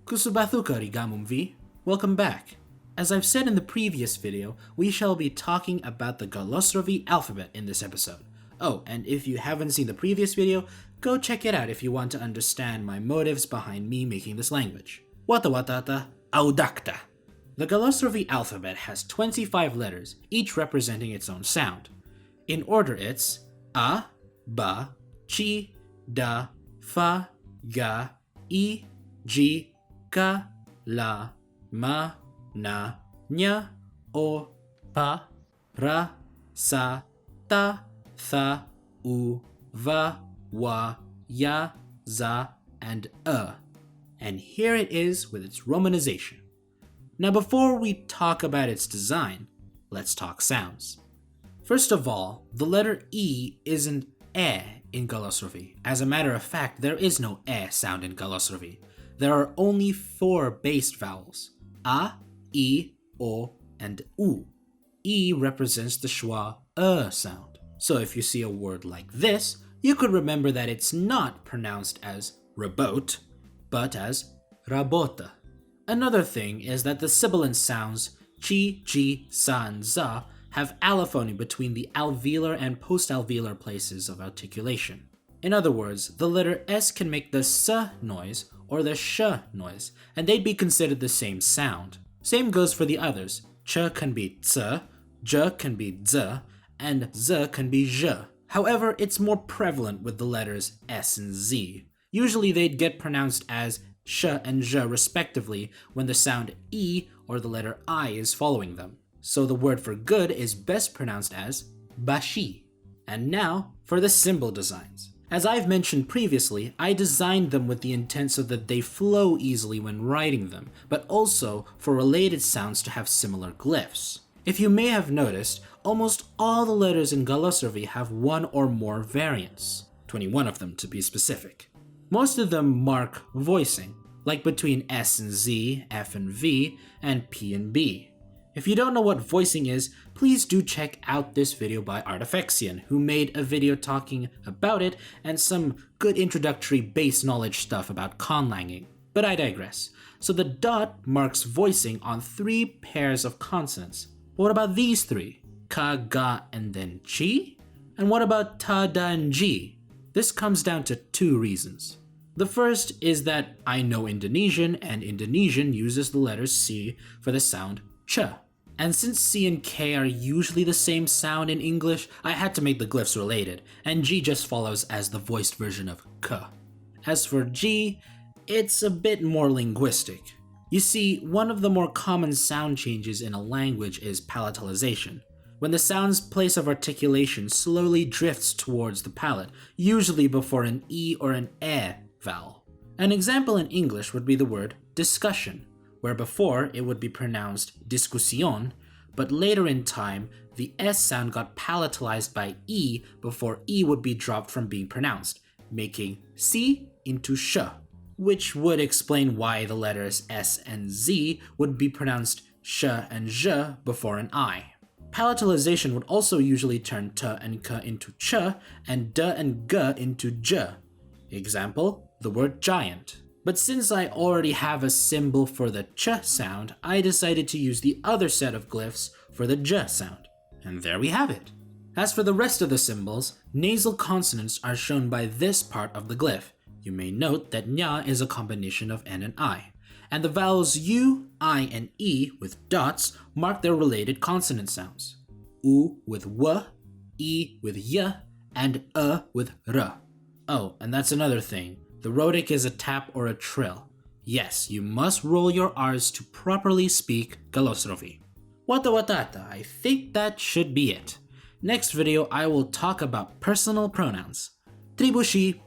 Kusubathuka rigamumvi. Welcome back. As I've said in the previous video, we shall be talking about the Galosrovi alphabet in this episode. Oh, and if you haven't seen the previous video, go check it out if you want to understand my motives behind me making this language. Wata watata audakta. The Galosrovi alphabet has 25 letters, each representing its own sound. In order it's A, Ba, Chi, Da, Fa, Ga, I, Ji, Ka, La, Ma, Na, Nya, O, Pa, Ra, Sa, Ta, Tha, U, Va, Wa, Ya, Za, and And here it is with its romanization. Now before we talk about its design, let's talk sounds. First of all, the letter E isn't E in Galosrovi. As a matter of fact, there is no E sound in Galosrovi. There are only 4 based vowels: A, I, O, and U. E represents the schwa sound. So if you see a word like this, you could remember that it's not pronounced as rabot, but as rabota. Another thing is that the sibilant sounds chi, ji, sa, and za have allophony between the alveolar and postalveolar places of articulation. In other words, the letter S can make the S noise or the sh noise, and they'd be considered the same sound. Same goes for the others. Ch can be ts, j can be z, and z can be zh. However, it's more prevalent with the letters S and Z. Usually they'd get pronounced as sh and zh respectively when the sound E or the letter I is following them. So the word for good is best pronounced as bashi. And now for the symbol designs. As I've mentioned previously, I designed them with the intent so that they flow easily when writing them, but also for related sounds to have similar glyphs. If you may have noticed, almost all the letters in Galosrovi have one or more variants, 21 of them to be specific. Most of them mark voicing, like between S and Z, F and V, and P and B. If you don't know what voicing is, please do check out this video by Artifexian, who made a video talking about it and some good introductory base knowledge stuff about conlanging. But I digress. So the dot marks voicing on 3 pairs of consonants. What about these 3? Ka, ga, and then chi? And what about ta, da, and ji? This comes down to 2 reasons. The first is that I know Indonesian, and Indonesian uses the letter C for the sound ch. And since C and K are usually the same sound in English, I had to make the glyphs related, and G just follows as the voiced version of K. As for G, it's a bit more linguistic. You see, one of the more common sound changes in a language is palatalization, when the sound's place of articulation slowly drifts towards the palate, usually before an E or an E vowel. An example in English would be the word discussion, where before it would be pronounced discusión, but later in time, the S sound got palatalized by E before E would be dropped from being pronounced, making C into sh, which would explain why the letters S and Z would be pronounced sh and zh before an I. Palatalization would also usually turn t and k into ch and d and g into j. Example, the word giant. But since I already have a symbol for the ch sound, I decided to use the other set of glyphs for the j sound. And there we have it. As for the rest of the symbols, nasal consonants are shown by this part of the glyph. You may note that nya is a combination of n and I. And the vowels U, I, and E with dots mark their related consonant sounds. U with w, E with y, and with r. Oh, and that's another thing. The rhotic is a tap or a trill. Yes, you must roll your R's to properly speak Galosrovi. Wata watata, I think that should be it. Next video I will talk about personal pronouns. Tribushi!